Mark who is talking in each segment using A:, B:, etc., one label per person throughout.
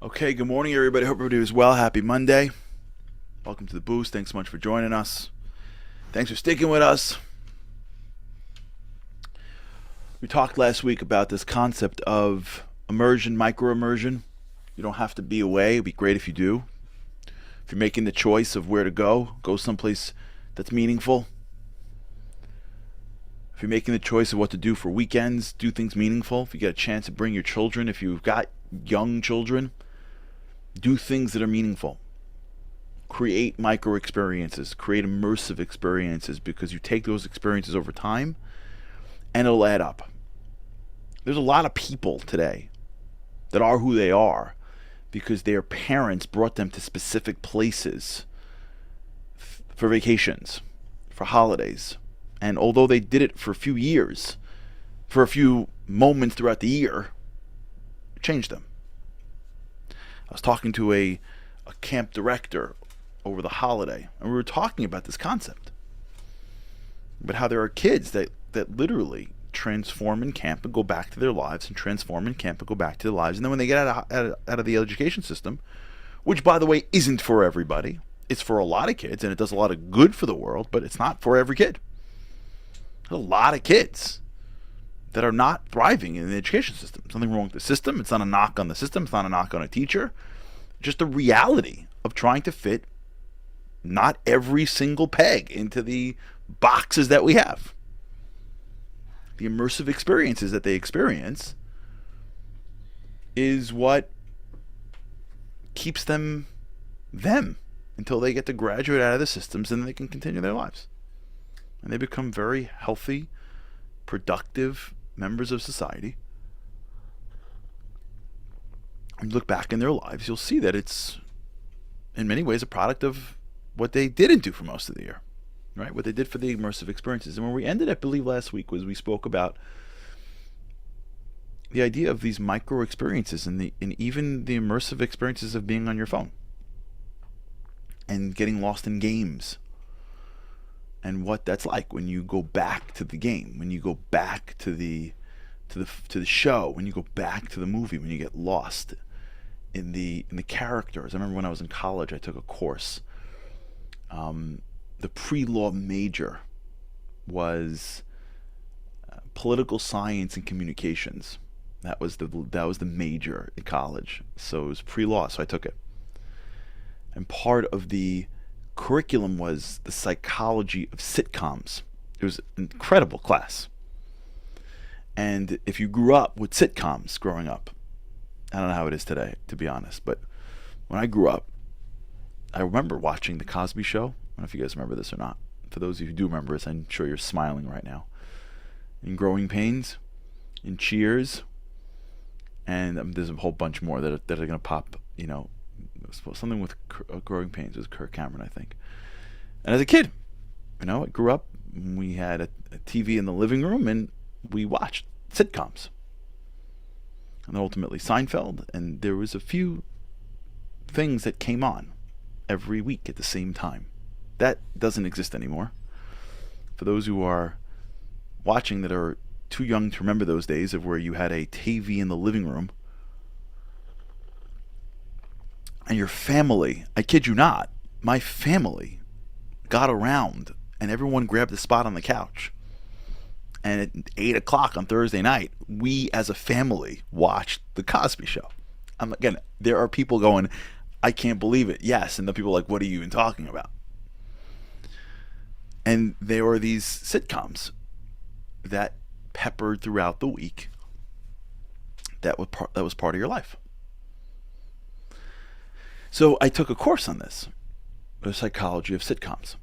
A: Okay, good morning, everybody. Hope everybody is well. Happy Monday. Welcome to the Boost. Thanks so much for joining us. Thanks for sticking with us. We talked last week about this concept of immersion, micro-immersion. You don't have to be away. It'd be great if you do. If you're making the choice of where to go someplace that's meaningful. If you're making the choice of what to do for weekends, do things meaningful. If you get a chance to bring your children, if you've got young children, do things that are meaningful. Create micro experiences, create immersive experiences, because you take those experiences over time and it'll add up. There's a lot of people today that are who they are because their parents brought them to specific places for vacations, for holidays. And although they did it for a few years, for a few moments throughout the year, it changed them. I was talking to a camp director over the holiday, and we were talking about this concept. But how there are kids that literally transform in camp and go back to their lives, and transform in camp and go back to their lives. And then when they get out of the education system, which, by the way, isn't for everybody. It's for a lot of kids, and it does a lot of good for the world, but it's not for every kid. There's a lot of kids that are not thriving in the education system. There's nothing wrong with the system. It's not a knock on the system. It's not a knock on a teacher. Just the reality of trying to fit not every single peg into the boxes that we have. The immersive experiences that they experience is what keeps them until they get to graduate out of the systems, and they can continue their lives. And they become very healthy, productive members of society. And look back in their lives, you'll see that it's in many ways a product of what they didn't do for most of the year, right? What they did for the immersive experiences. And where we ended, I believe, last week was we spoke about the idea of these micro experiences and even the immersive experiences of being on your phone and getting lost in games. And what that's like when you go back to the game, when you go back to the show, when you go back to the movie, when you get lost in the characters. I remember when I was in college, I took a course. The pre-law major was political science and communications. That was the major in college. So it was pre-law, so I took it. And part of the curriculum was the Psychology of Sitcoms. It was an incredible class. And if you grew up with sitcoms growing up, I don't know how it is today, to be honest, but when I grew up, I remember watching The Cosby Show. I don't know if you guys remember this or not. For those of you who do remember this, I'm sure you're smiling right now. In Growing Pains, in Cheers, and there's a whole bunch more that are going to pop, something with Growing Pains. It was Kirk Cameron, I think. And as a kid, I grew up, we had a TV in the living room, and we watched sitcoms. And then ultimately Seinfeld, and there was a few things that came on every week at the same time. That doesn't exist anymore. For those who are watching that are too young to remember those days of where you had a TV in the living room, and your family, I kid you not, my family got around and everyone grabbed a spot on the couch. And at 8 o'clock on Thursday night, we as a family watched The Cosby Show. Again, there are people going, I can't believe it. Yes. And the people are like, what are you even talking about? And there were these sitcoms that peppered throughout the week that was part of your life. So I took a course on this, the Psychology of Sitcoms.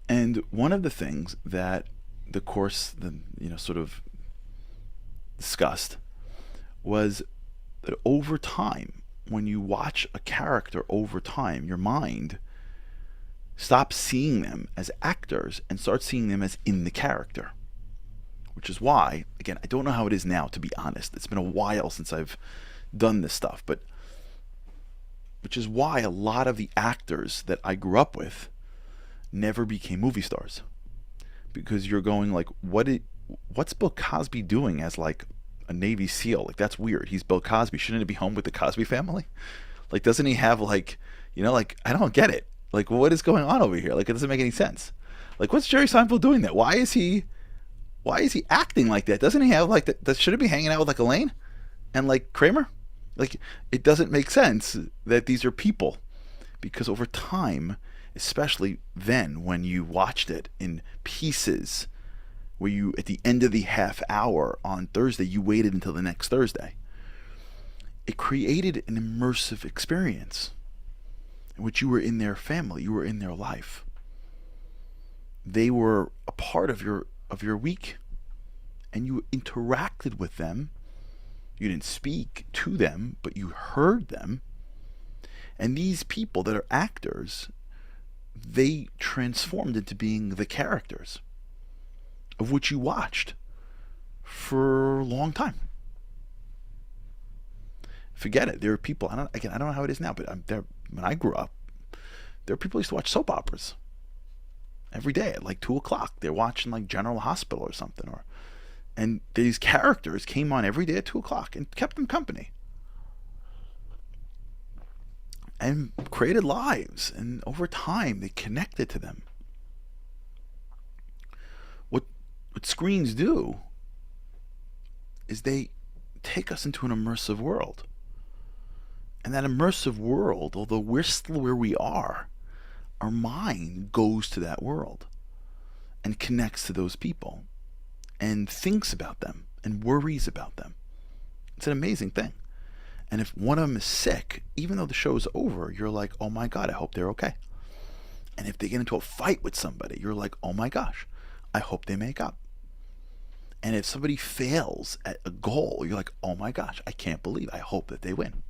A: And one of the things that the course sort of discussed was that over time, when you watch a character over time, your mind stops seeing them as actors and starts seeing them as in the character. Which is why, again, I don't know how it is now, to be honest. It's been a while since I've done this stuff, but which is why a lot of the actors that I grew up with never became movie stars. Because you're going like, what's Bill Cosby doing as like a Navy SEAL. Like, that's weird. He's Bill Cosby. Shouldn't it be home with the Cosby family? Like, doesn't he have, like, like, I don't get it. Like, what is going on over here? Like, it doesn't make any sense. Like, what's Jerry Seinfeld doing there? Why is he acting like that? Doesn't he have, like, that should he be hanging out with, like, Elaine and, like, Kramer? Like, it doesn't make sense that these are people, because over time, especially then when you watched it in pieces, where you, at the end of the half hour on Thursday, you waited until the next Thursday, it created an immersive experience in which you were in their family, you were in their life. They were a part of your week, and you interacted with them. You didn't speak to them, but you heard them. And these people that are actors, they transformed into being the characters of which you watched for a long time. Forget it. There are people, I don't know how it is now, but when I grew up, there were people who used to watch soap operas every day at like 2 o'clock. They're watching like General Hospital or something, and these characters came on every day at 2 o'clock and kept them company and created lives, and over time they connected to them. What screens do is they take us into an immersive world. And that immersive world, although we're still where we are, our mind goes to that world and connects to those people and thinks about them and worries about them. It's an amazing thing. And if one of them is sick, even though the show's over, you're like, oh my God, I hope they're okay. And if they get into a fight with somebody, you're like, oh my gosh, I hope they make up. And if somebody fails at a goal, you're like, oh my gosh, I can't believe, I hope that they win.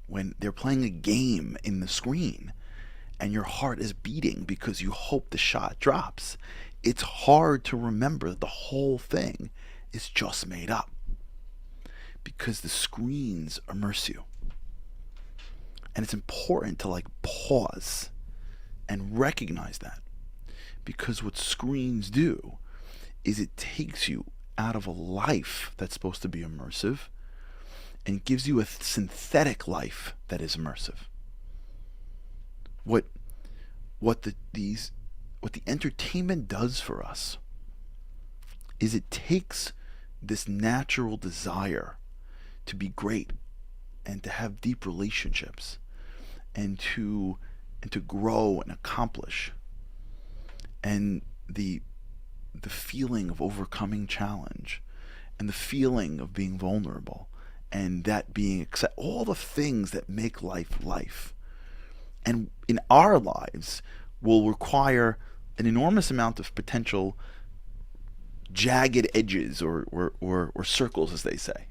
A: When they're playing a game in the screen and your heart is beating because you hope the shot drops, it's hard to remember that the whole thing is just made up, because the screens immerse you. And it's important to like pause and recognize that, because what screens do is it takes you out of a life that's supposed to be immersive and gives you a synthetic life that is immersive. What the entertainment does for us is it takes this natural desire to be great and to have deep relationships and to grow and accomplish, and the feeling of overcoming challenge, and the feeling of being vulnerable, and that being all the things that make life, and in our lives will require an enormous amount of potential jagged edges or circles, as they say.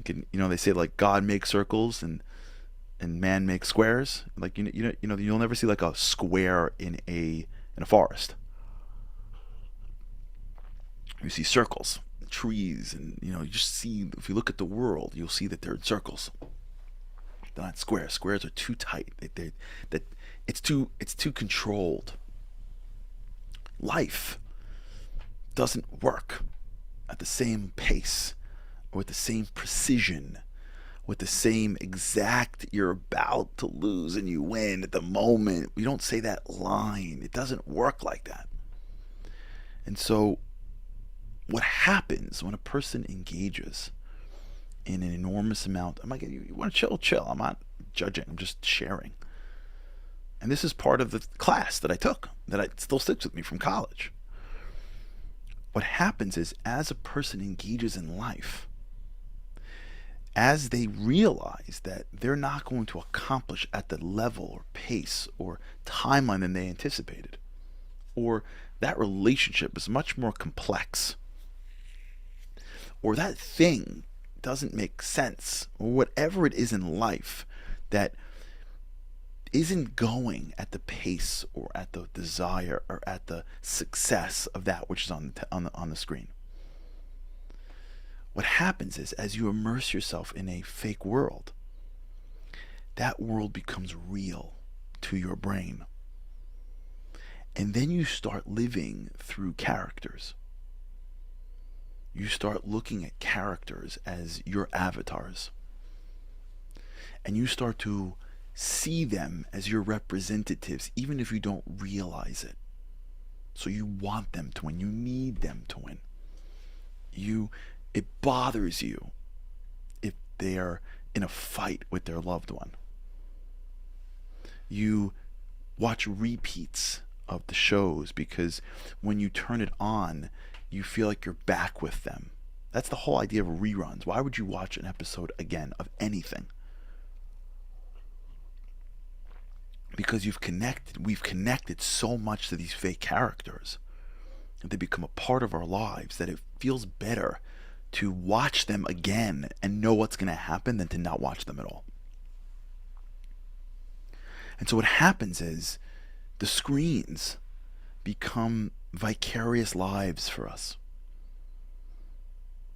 A: They say like God makes circles and man makes squares. Like you'll never see like a square in a forest. You see circles, trees, and you just see, if you look at the world, you'll see that they're in circles. They're not squares. Squares are too tight. It's too controlled. Life doesn't work at the same pace or with the same precision, with the same exact, you're about to lose and you win at the moment. We don't say that line. It doesn't work like that. And so what happens when a person engages in an enormous amount, you want to chill. I'm not judging, I'm just sharing. And this is part of the class that I took, that still sticks with me from college. What happens is, as a person engages in life, as they realize that they're not going to accomplish at the level or pace or timeline than they anticipated, or that relationship is much more complex, or that thing doesn't make sense, or whatever it is in life that isn't going at the pace or at the desire or at the success of that which is on the screen. What happens is, as you immerse yourself in a fake world, that world becomes real to your brain. And then you start living through characters. you start looking at characters as your avatars. And you start to see them as your representatives, even if you don't realize it. So you want them to win. You need them to win. It bothers you if they're in a fight with their loved one. You watch repeats of the shows because when you turn it on, you feel like you're back with them. That's the whole idea of reruns. Why would you watch an episode again of anything? Because we've connected so much to these fake characters, and they become a part of our lives, that it feels better to watch them again and know what's going to happen than to not watch them at all. And so what happens is the screens become vicarious lives for us.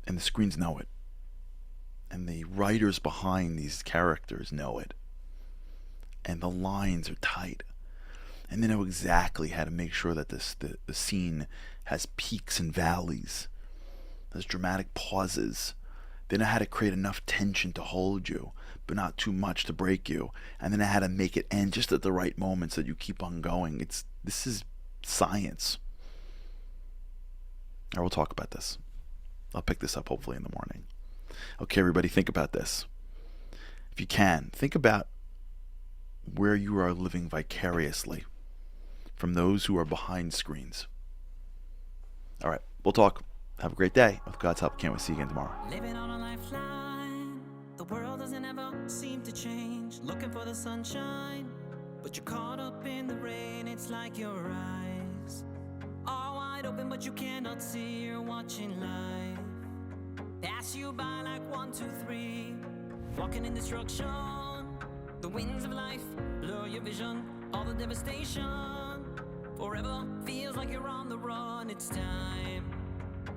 A: And the screens know it. And the writers behind these characters know it. And the lines are tight. And they know exactly how to make sure that the scene has peaks and valleys. There's dramatic pauses. They know how to create enough tension to hold you, but not too much to break you. And then how to make it end just at the right moment so that you keep on going. This is science. I will talk about this. I'll pick this up hopefully in the morning. Okay, everybody, think about this. If you can, think about where you are living vicariously from those who are behind screens. All right, we'll talk. Have a great day. With God's help, can't wait to see you again tomorrow.
B: Living on a lifeline, the world doesn't ever seem to change. Looking for the sunshine, but you're caught up in the rain. It's like your eyes are wide open, but you cannot see. You're watching life pass you by like 1, 2, 3. Walking in destruction, the winds of life blur your vision. All the devastation forever feels like you're on the run. It's time.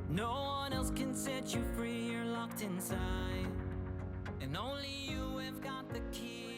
B: No one else can set you free. You're locked inside, and only you have got the key.